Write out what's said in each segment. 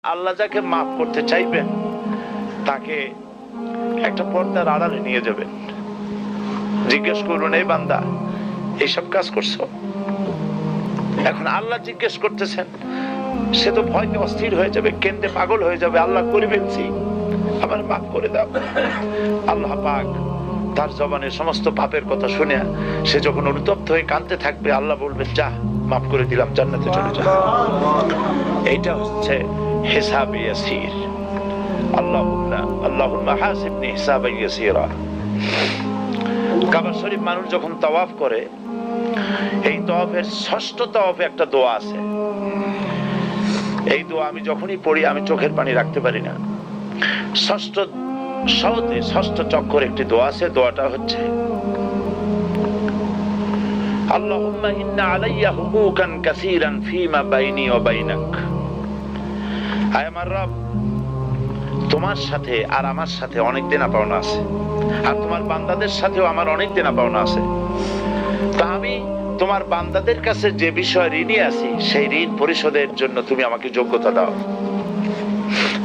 আল্লাহ যাকে মাফ করতে চাইবেন তাকে একটা পর্দার আড়ালে নিয়ে যাবেন, জিজ্ঞেস করুন, এই বান্দা এইসব কাজ করছো? এখন আল্লাহ জিজ্ঞেস করতেছেন, সে তো ভয়তে অস্থির হয়ে যাবে, কেন্দে পাগল হয়ে যাবে, আল্লাহ করে ফেলছি, আমার মাফ করে দাও। আল্লাহ পাক তার জবানের সমস্ত পাপের কথা শুনে সে যখন অনুতপ্ত হয়ে কাঁদতে থাকবে, আল্লাহ বলবেন, যা মাফ করে দিলাম, জান্নাতে চলে যা। এইটা হচ্ছে হিসাব ইয়াসির। আল্লাহুম্মা হাসিবনি হিসাবান ইয়াসিরা। কাবা শরীফ মানুষ যখন তাওয়াফ করে, এই তাওয়াফের ষষ্ঠ তাওয়াফে একটা দোয়া আছে। এই দোয়া আমি যখনই পড়ি আমি চোখের পানি রাখতে পারি না। ষষ্ঠ চক্কর একটি দোয়া আছে, দোয়াটা হচ্ছে, আল্লাহুম্মা ইন্না আলাইয়া হুকুকান কাসীরান ফীমা বাইনি ওয়া বাইনাক। আয় আমার রব, তোমার সাথে আর আমার সাথে অনেক দেনা পাওনা আছে, আর তোমার বান্দাদের সাথেও আমার অনেক দেনা পাওনা আছে। তা আমি তোমার বান্দাদের কাছে যে বিষয়ে ঋণী আছি, সেই ঋণ পরিশোধের জন্য তুমি আমাকে যোগ্যতা দাও,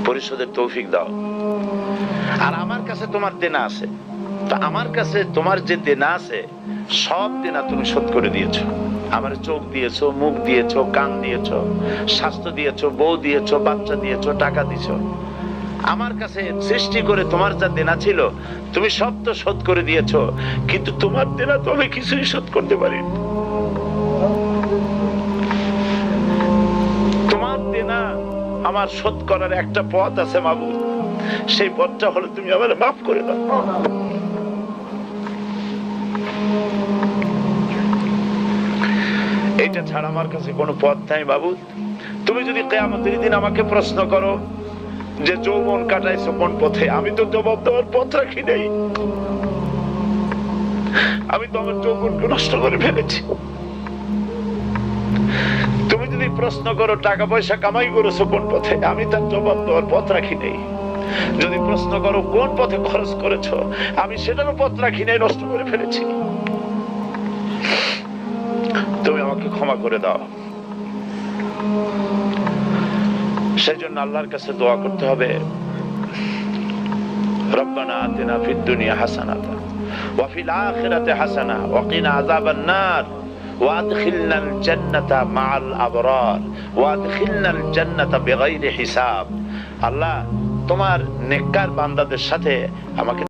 পরিশোধের তৌফিক দাও। আর আমার কাছে তোমার দেনা আছে, তা আমার কাছে তোমার যে দেনা আছে সব দেনা তুমি শোধ করে দিয়েছো। আমার চোখ দিয়েছো, মুখ দিয়েছো, কান দিয়েছো, স্বাস্থ্য দিয়েছো, বউ দিয়েছো, বাচ্চা দিয়েছো, টাকা দিয়েছো। আমার কাছে সৃষ্টি করে তোমার যা দেনা ছিল তুমি সব তো শোধ করে দিয়েছো, কিন্তু তোমার দেনা তো আমি কিছুই শোধ করতে পারি। তোমার দেনা আমার শোধ করার একটা পথ আছে মাবুদ, সেই পথটা হলো তুমি আমার মাফ করে দাও। এটা ছাড়া আমার কাছে কোনো পথ নাই মাবুদ। তুমি যদি কিয়ামতের দিন আমাকে প্রশ্ন করো যে যৌবন কাটাইছো কোন পথে, আমি তো জবাব দেওয়ার পথ রাখি নাই। আমি তো আমার যৌবনকে নষ্ট করে ফেলেছি। তুমি যদি প্রশ্ন করো টাকা পয়সা কামাই করেছো কোন পথে, আমি তার জবাব দেওয়ার পথ রাখি নাই। যদি প্রশ্ন করো কোন পথে খরচ করেছো, আমি সেটারও পথ রাখি নাই, নষ্ট করে ফেলেছি। তুমি আমাকে ক্ষমা করে দাও। সেই জন্য আল্লাহর কাছে দোয়া করতে হবে, রব্বানা আতিনা ফিদ দুনিয়া হাসানাতান ওয়া ফিল আখিরাতি হাসানা ওয়া কিনা আযাবান নার ওয়া আদখিলনাল জান্নাতা মাআল আবরার ওয়া আদখিলনাল জান্নাতা বিগাইরি হিসাব। আল্লাহ, তোমার নেককার বান্দাদের সাথে আমাকে